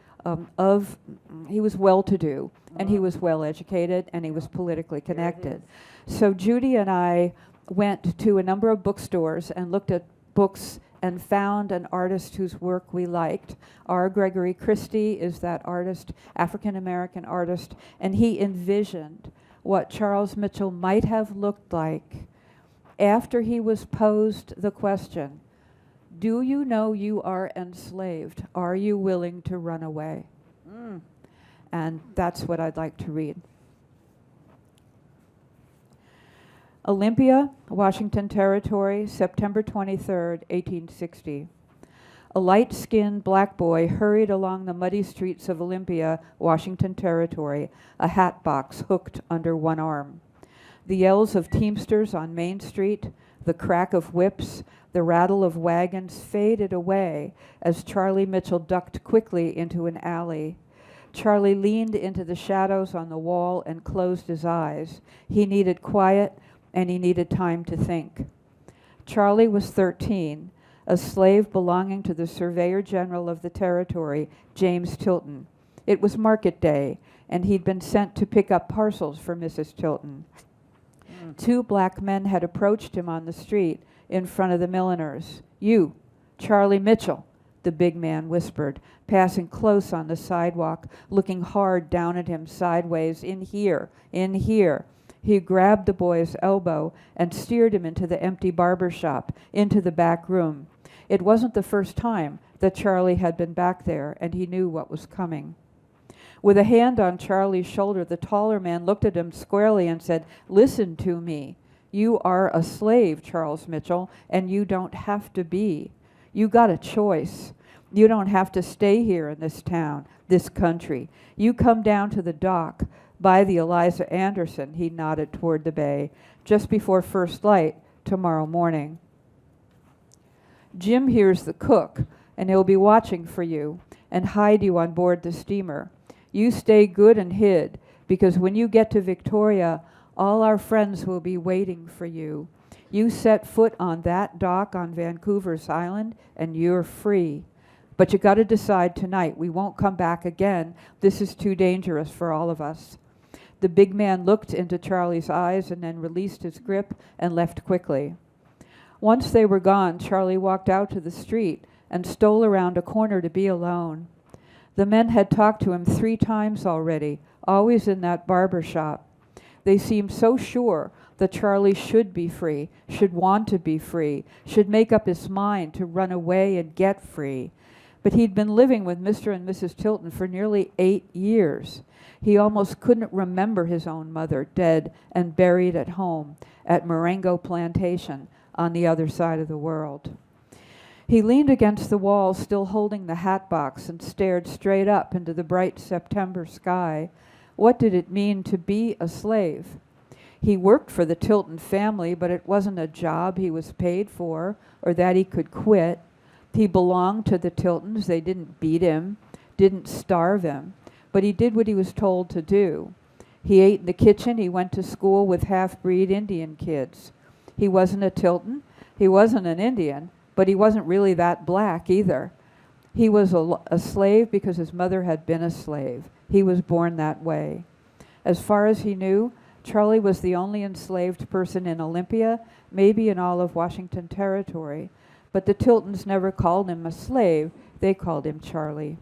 he was well-to-do, and he was well-educated, and he was politically connected. So Judy and I went to a number of bookstores and looked at books and found an artist whose work we liked. R. Gregory Christie is that artist, African-American artist, and he envisioned what Charles Mitchell might have looked like after he was posed the question, do you know you are enslaved? Are you willing to run away? And that's what I'd like to read. Olympia, Washington Territory, September 23rd, 1860. A light-skinned black boy hurried along the muddy streets of Olympia, Washington Territory, a hat box hooked under one arm. The yells of teamsters on Main Street, the crack of whips, the rattle of wagons faded away as Charlie Mitchell ducked quickly into an alley. Charlie leaned into the shadows on the wall and closed his eyes. He needed quiet, and he needed time to think. Charlie was 13, a slave belonging to the Surveyor General of the Territory, James Tilton. It was market day, and he'd been sent to pick up parcels for Mrs. Tilton. 2 black men had approached him on the street in front of the milliner's. "You, Charlie Mitchell," the big man whispered, passing close on the sidewalk, looking hard down at him sideways. "In here, in here." He grabbed the boy's elbow and steered him into the empty barber shop, into the back room. It wasn't the first time that Charlie had been back there, and he knew what was coming. With a hand on Charlie's shoulder, the taller man looked at him squarely and said, "Listen to me. You are a slave, Charles Mitchell, and you don't have to be. You got a choice. You don't have to stay here in this town, this country. You come down to the dock by the Eliza Anderson," he nodded toward the bay, "just before first light tomorrow morning. Jim here's the cook, and he'll be watching for you and hide you on board the steamer. You stay good and hid, because when you get to Victoria, all our friends will be waiting for you. You set foot on that dock on Vancouver's Island, and you're free. But you got to decide tonight. We won't come back again. This is too dangerous for all of us." The big man looked into Charlie's eyes and then released his grip and left quickly. Once they were gone, Charlie walked out to the street and stole around a corner to be alone. The men had talked to him 3 times already, always in that barber shop. They seemed so sure that Charlie should be free, should want to be free, should make up his mind to run away and get free. But he'd been living with Mr. and Mrs. Tilton for nearly 8 years. He almost couldn't remember his own mother, dead and buried at home at Marengo Plantation on the other side of the world. He leaned against the wall, still holding the hat box, and stared straight up into the bright September sky. What did it mean to be a slave? He worked for the Tilton family, but it wasn't a job he was paid for or that he could quit. He belonged to the Tiltons. They didn't beat him, didn't starve him, but he did what he was told to do. He ate in the kitchen. He went to school with half-breed Indian kids. He wasn't a Tilton. He wasn't an Indian, but he wasn't really that black either. He was a slave because his mother had been a slave. He was born that way. As far as he knew, Charlie was the only enslaved person in Olympia, maybe in all of Washington Territory. But the Tiltons never called him a slave. They called him Charlie.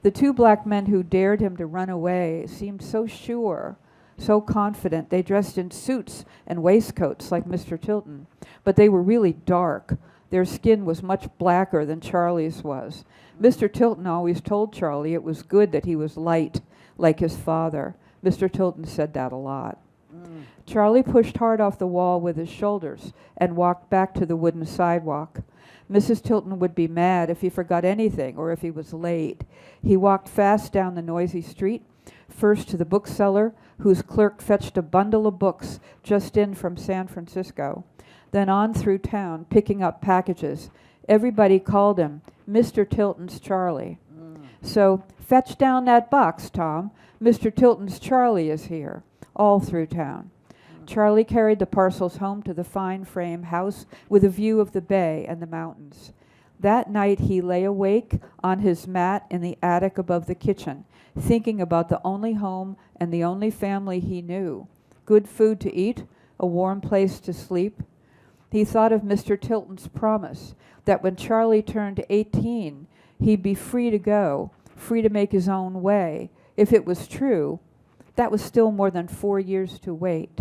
The 2 black men who dared him to run away seemed so sure, so confident. They dressed in suits and waistcoats like Mr. Tilton, but they were really dark. Their skin was much blacker than Charlie's was. Mr. Tilton always told Charlie it was good that he was light, like his father. Mr. Tilton said that a lot. Charlie pushed hard off the wall with his shoulders and walked back to the wooden sidewalk. Mrs. Tilton would be mad if he forgot anything or if he was late. He walked fast down the noisy street, first to the bookseller, whose clerk fetched a bundle of books just in from San Francisco, then on through town, picking up packages. Everybody called him Mr. Tilton's Charlie. So, fetch down that box, Tom. Mr. Tilton's Charlie is here, all through town. Charlie carried the parcels home to the fine frame house with a view of the bay and the mountains. That night he lay awake on his mat in the attic above the kitchen, thinking about the only home and the only family he knew. Good food to eat, a warm place to sleep. He thought of Mr. Tilton's promise that when Charlie turned 18, he'd be free to go, free to make his own way. If it was true, that was still more than 4 years to wait.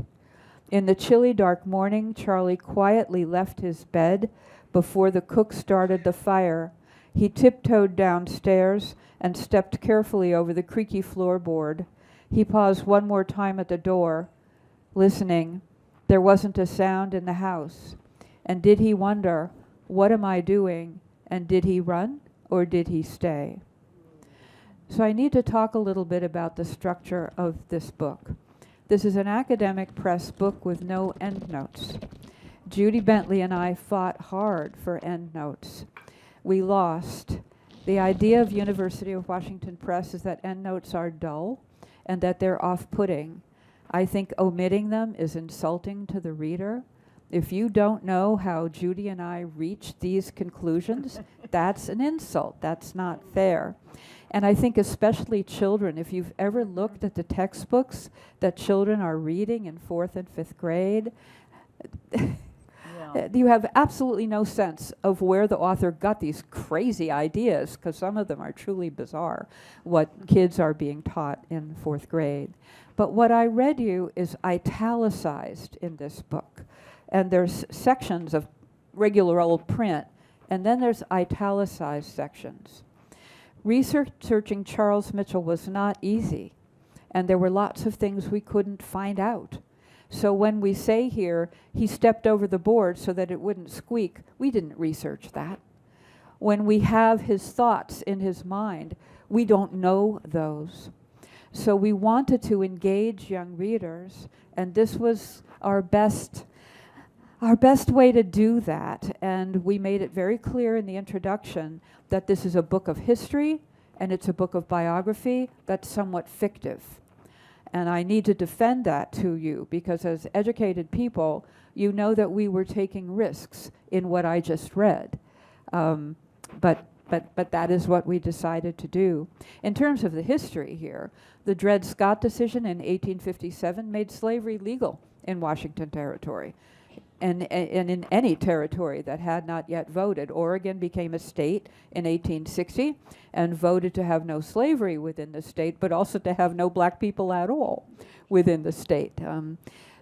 In the chilly, dark morning, Charlie quietly left his bed before the cook started the fire. He tiptoed downstairs and stepped carefully over the creaky floorboard. He paused one more time at the door, listening. There wasn't a sound in the house. And did he wonder, what am I doing? And did he run or did he stay? So I need to talk a little bit about the structure of this book. This is an academic press book with no endnotes. Judy Bentley and I fought hard for endnotes. We lost. The idea of University of Washington Press is that endnotes are dull and that they're off-putting. I think omitting them is insulting to the reader. If you don't know how Judy and I reached these conclusions, that's an insult. That's not fair. And I think especially children, if you've ever looked at the textbooks that children are reading in 4th and 5th grade, you have absolutely no sense of where the author got these crazy ideas, because some of them are truly bizarre, what kids are being taught in 4th grade. But what I read you is italicized in this book. And there's sections of regular old print, and then there's italicized sections. Researching Charles Mitchell was not easy, and there were lots of things we couldn't find out. So when we say here, he stepped over the board so that it wouldn't squeak, we didn't research that. When we have his thoughts in his mind, we don't know those. So we wanted to engage young readers, and this was our best way to do that. And we made it very clear in the introduction that this is a book of history and it's a book of biography that's somewhat fictive. And I need to defend that to you, because as educated people, you know that we were taking risks in what I just read. But that is what we decided to do. In terms of the history here, the Dred Scott decision in 1857 made slavery legal in Washington Territory. and in any territory that had not yet voted. Oregon became a state in 1860 and voted to have no slavery within the state, but also to have no black people at all within the state.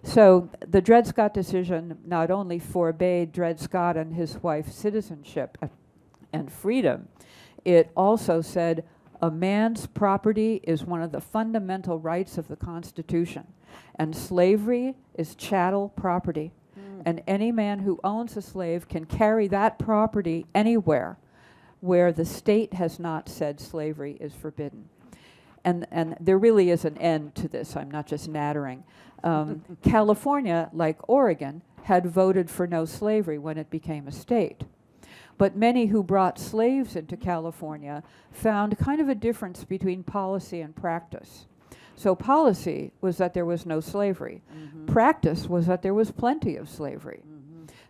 So the Dred Scott decision not only forbade Dred Scott and his wife citizenship and freedom, it also said a man's property is one of the fundamental rights of the Constitution, and slavery is chattel property. And any man who owns a slave can carry that property anywhere where the state has not said slavery is forbidden. And there really is an end to this. I'm not just nattering. California, like Oregon, had voted for no slavery when it became a state. But many who brought slaves into California found kind of a difference between policy and practice. So policy was that there was no slavery. Practice was that there was plenty of slavery.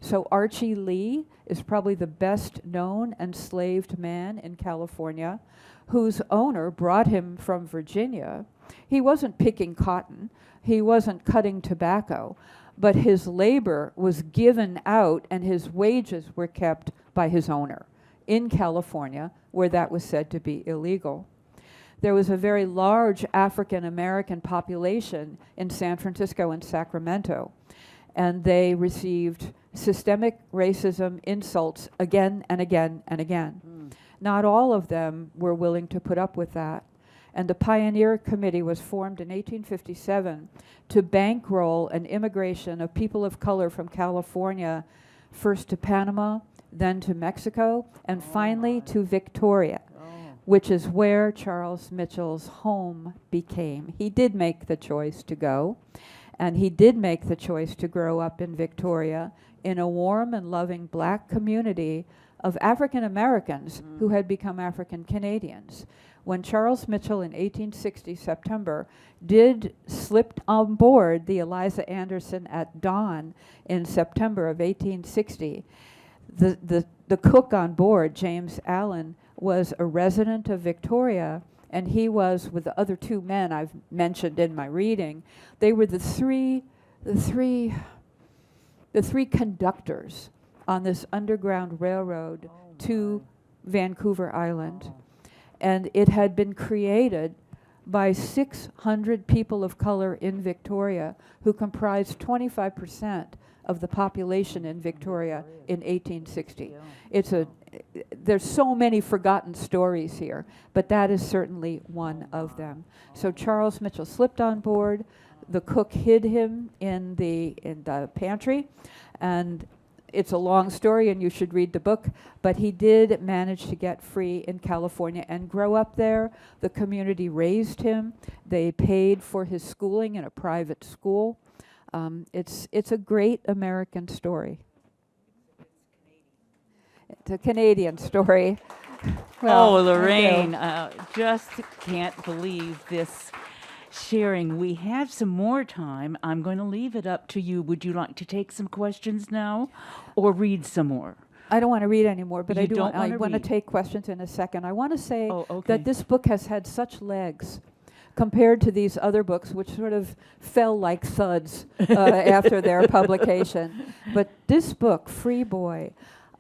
So Archie Lee is probably the best known enslaved man in California, whose owner brought him from Virginia. He wasn't picking cotton, he wasn't cutting tobacco, but his labor was given out and his wages were kept by his owner in California, where that was said to be illegal. There was a very large African American population in San Francisco and Sacramento, and they received systemic racism insults again and again and again. Not all of them were willing to put up with that. And the Pioneer Committee was formed in 1857 to bankroll an immigration of people of color from California, first to Panama, then to Mexico, and finally to Victoria, which is where Charles Mitchell's home became. He did make the choice to go, and he did make the choice to grow up in Victoria in a warm and loving black community of African Americans who had become African Canadians. When Charles Mitchell in 1860 September did slip on board the Eliza Anderson at dawn in September of 1860, the cook on board, James Allen, was a resident of Victoria, and he was, with the other two men I've mentioned in my reading, they were the three conductors on this underground railroad to Vancouver Island. And it had been created by 600 people of color in Victoria, who comprised 25% of the population in Victoria in 1860. There's so many forgotten stories here, but that is certainly one of them. So Charles Mitchell slipped on board. The cook hid him in the pantry, and it's a long story, and you should read the book, but he did manage to get free in California and grow up there. The community raised him. They paid for his schooling in a private school. It's a great American story. It's a Canadian story. Well, Lorraine, just can't believe this sharing. We have some more time. I'm going to leave it up to you. Would you like to take some questions now or read some more? I don't want to read anymore, but You I want to take questions in a second. I want to say okay. that this book has had such legs compared to these other books, which sort of fell like thuds after their publication. But this book, Free Boy,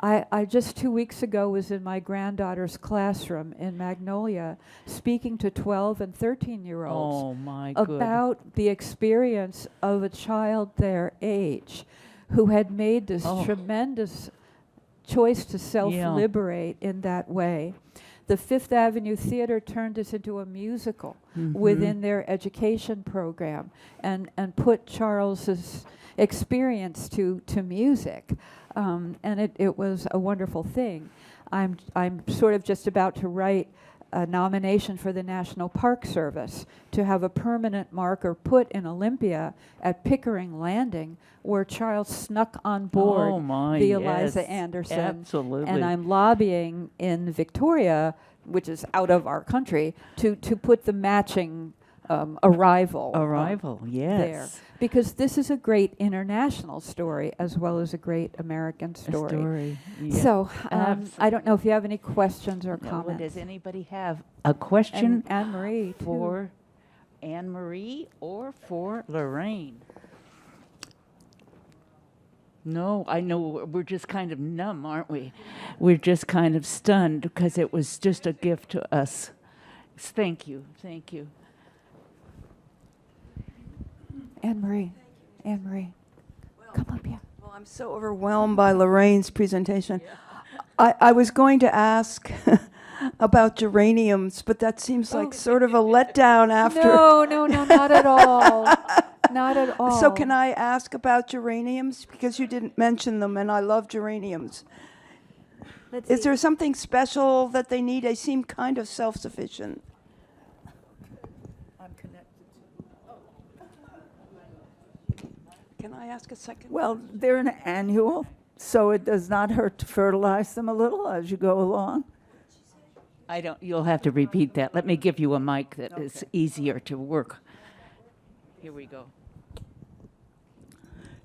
I just 2 weeks ago was in my granddaughter's classroom in Magnolia speaking to 12 and 13-year-olds Oh, my goodness. about the experience of a child their age who had made this tremendous choice to self-liberate in that way. The Fifth Avenue Theater turned this into a musical within their education program and put Charles's experience to music. And it was a wonderful thing. I'm sort of just about to write a nomination for the National Park Service to have a permanent marker put in Olympia at Pickering Landing, where Charles snuck on board the Eliza Anderson. Absolutely. And I'm lobbying in Victoria, which is out of our country, to put the matching arrival Yes. there. Because this is a great international story as well as a great American story. So I don't know if you have any questions or comments. Does anybody have a question And Annemarie, too. for Annemarie or for Lorraine? No, I know we're just kind of numb, aren't we? We're just kind of stunned because it was just a gift to us. Thank you. Thank you. Anne-Marie, come up here. Well, I'm so overwhelmed by Lorraine's presentation. I was going to ask about geraniums, but that seems like sort of a letdown after. No, not at all. Not at all. So can I ask about geraniums? Because you didn't mention them, and I love geraniums. Is there something special that they need? They seem kind of self-sufficient. I'm connected to. Can I ask a second? Well, they're an annual, so it does not hurt to fertilize them a little as you go along. You'll have to repeat that. Let me give you a mic that is easier to work. Here we go.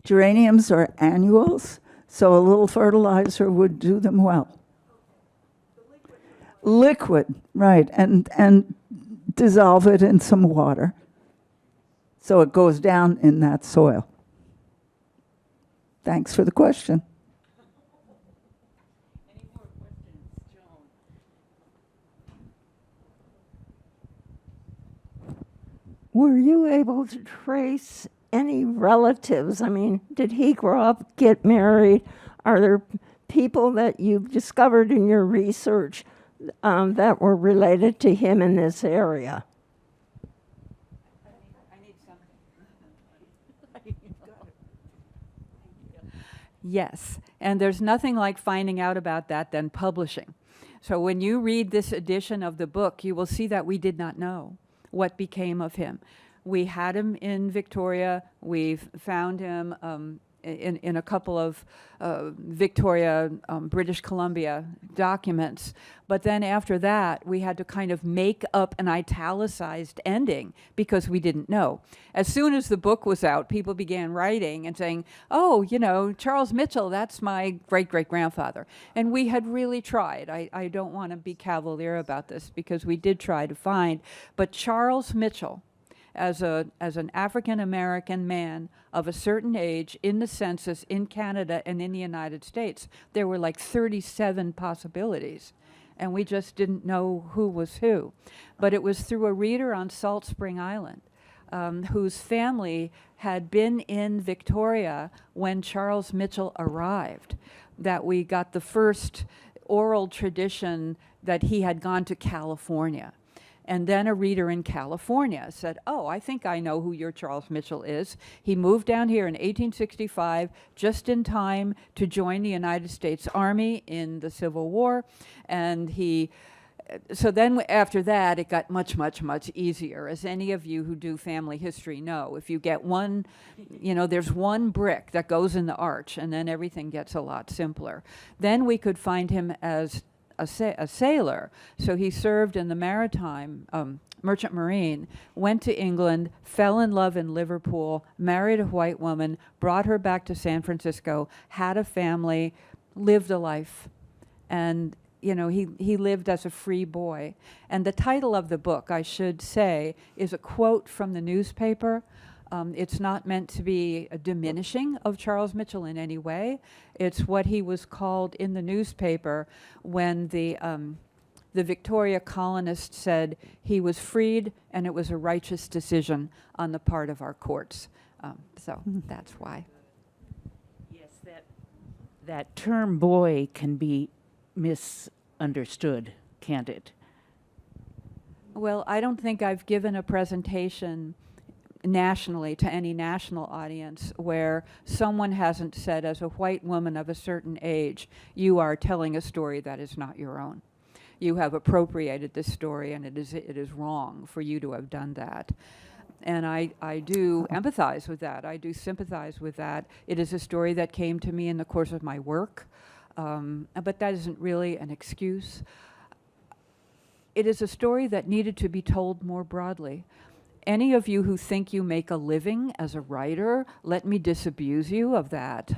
Geraniums are annuals, so a little fertilizer would do them well. Liquid, right, and dissolve it in some water so it goes down in that soil. Thanks for the question. Any more questions, Joan? Were you able to trace any relatives? I mean, did he grow up, get married? Are there people that you've discovered in your research that were related to him in this area? Yes, and there's nothing like finding out about that than publishing. So when you read this edition of the book, you will see that we did not know what became of him. We had him in Victoria. We've found him in a couple of Victoria, British Columbia documents. But then after that, we had to kind of make up an italicized ending because we didn't know. As soon as the book was out, people began writing and saying, oh, you know, Charles Mitchell, that's my great-great-grandfather. And we had really tried. I don't want to be cavalier about this because we did try to find. But Charles Mitchell, as an African-American man of a certain age in the census in Canada and in the United States, there were like 37 possibilities, and we just didn't know who was who. But it was through a reader on Salt Spring Island whose family had been in Victoria when Charles Mitchell arrived that we got the first oral tradition that he had gone to California. And then a reader in California said, oh, I think I know who your Charles Mitchell is. He moved down here in 1865, just in time to join the United States Army in the Civil War. And so then after that, it got much, much, much easier. As any of you who do family history know, if you get one, there's one brick that goes in the arch, and then everything gets a lot simpler. Then we could find him as a sailor. So he served in the maritime merchant marine, went to England, fell in love in Liverpool, married a white woman, brought her back to San Francisco, had a family, lived a life. And he lived as a free boy. And the title of the book, I should say, is a quote from the newspaper. It's not meant to be a diminishing of Charles Mitchell in any way. It's what he was called in the newspaper when the Victoria colonists said he was freed and it was a righteous decision on the part of our courts. So that's why. Yes, that term boy can be misunderstood, can't it? Well, I don't think I've given a presentation nationally to any national audience where someone hasn't said, as a white woman of a certain age, you are telling a story that is not your own. You have appropriated this story, and it is wrong for you to have done that. And I do empathize with that. I do sympathize with that. It is a story that came to me in the course of my work, but that isn't really an excuse. It is a story that needed to be told more broadly. Any of you who think you make a living as a writer, let me disabuse you of that.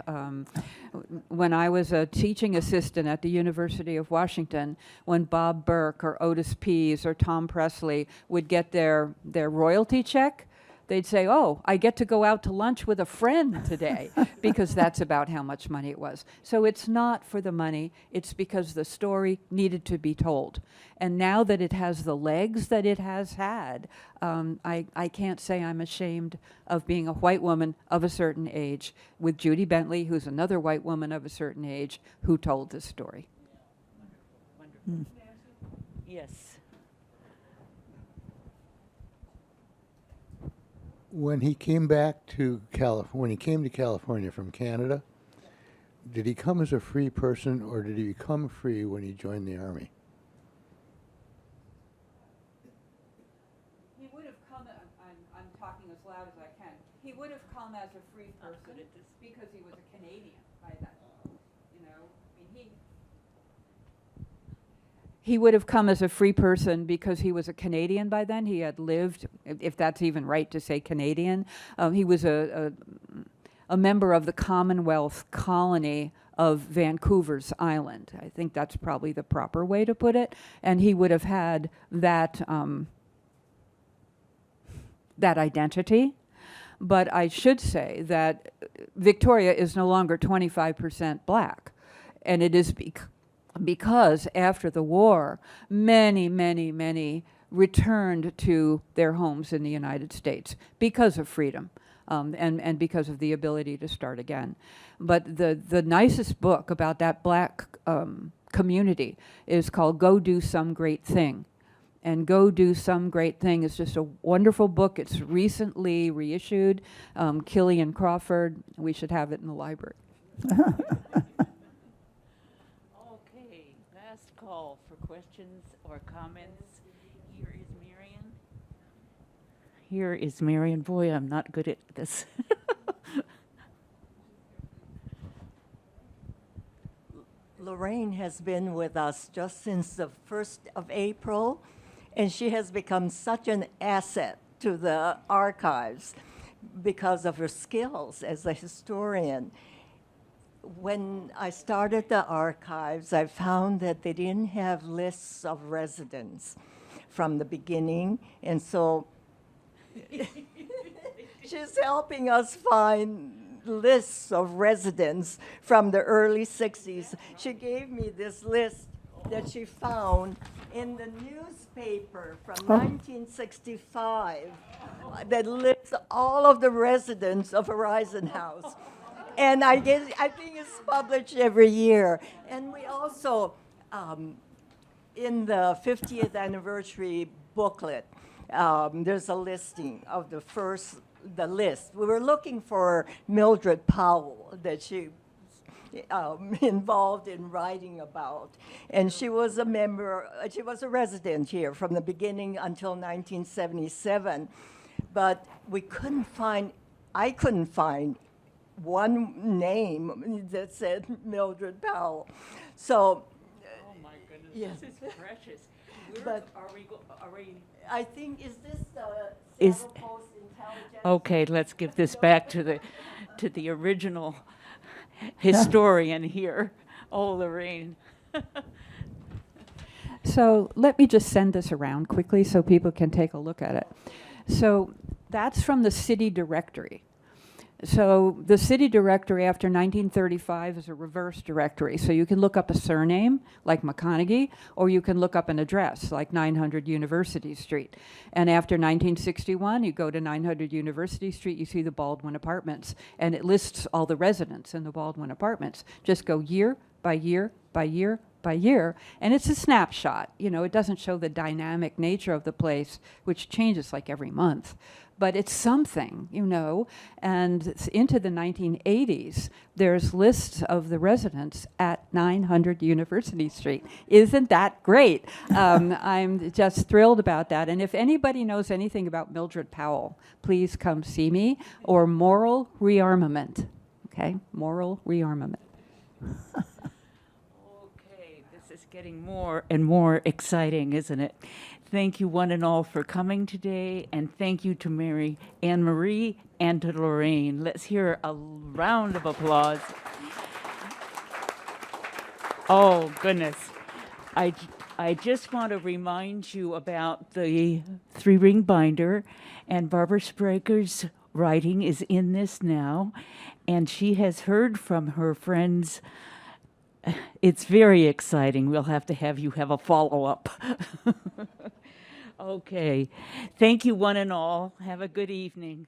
When I was a teaching assistant at the University of Washington, when Bob Burke or Otis Pease or Tom Presley would get their royalty check, they'd say, oh, I get to go out to lunch with a friend today, because that's about how much money it was. So it's not for the money, it's because the story needed to be told. And now that it has the legs that it has had, I can't say I'm ashamed of being a white woman of a certain age with Judy Bentley, who's another white woman of a certain age, who told this story. Yes. When he came back to when he came to California from Canada, did he come as a free person, or did he become free when he joined the army? He would have come, I'm talking as loud as I can, he would have come as a free person because he was a Canadian by then, you know, I mean, he would have come as a free person because he was a Canadian by then. He had lived, if that's even right to say Canadian, he was a member of the Commonwealth colony of Vancouver's Island. I think that's probably the proper way to put it. And he would have had that, that identity. But I should say that Victoria is no longer 25% black. And it is because after the war, many, many, many returned to their homes in the United States because of freedom. And because of the ability to start again. But the nicest book about that black community is called Go Do Some Great Thing. And Go Do Some Great Thing is just a wonderful book. It's recently reissued. Killian Crawford, we should have it in the library. Okay, last call for questions or comments. Here is Marion. Boy, I'm not good at this. Lorraine has been with us just since the 1st of April, and she has become such an asset to the archives because of her skills as a historian. When I started the archives, I found that they didn't have lists of residents from the beginning, and so she's helping us find lists of residents from the early 60s. She gave me this list that she found in the newspaper from 1965 that lists all of the residents of Horizon House. And I think it's published every year. And we also, in the 50th anniversary booklet, there's a listing of the list. We were looking for Mildred Powell that she involved in writing about. And she was a resident here from the beginning until 1977. But I couldn't find one name that said Mildred Powell. So, Oh my goodness, yes. this is precious. But Are we? I think, is this the Is- Seattle Post-Intelligencer? Okay, let's give this back to the original historian here. Oh, Lorraine. So let me just send this around quickly so people can take a look at it. So that's from the city directory. So the city directory after 1935 is a reverse directory. So you can look up a surname, like McConaghy, or you can look up an address, like 900 University Street. And after 1961, you go to 900 University Street, you see the Baldwin Apartments, and it lists all the residents in the Baldwin Apartments. Just go year by year by year by year, and it's a snapshot. You know, it doesn't show the dynamic nature of the place, which changes like every month. But it's something, you know, and into the 1980s, there's lists of the residents at 900 University Street. Isn't that great? I'm just thrilled about that. And if anybody knows anything about Mildred Powell, please come see me, or moral rearmament, okay? Moral rearmament. Okay, this is getting more and more exciting, isn't it? Thank you one and all for coming today, and thank you to Annemarie and to Lorraine. Let's hear a round of applause. Oh, goodness. I just want to remind you about the 3-ring binder, and Barbara Spraker's writing is in this now, and she has heard from her friends. It's very exciting. We'll have to have you have a follow-up. Okay. Thank you, one and all. Have a good evening.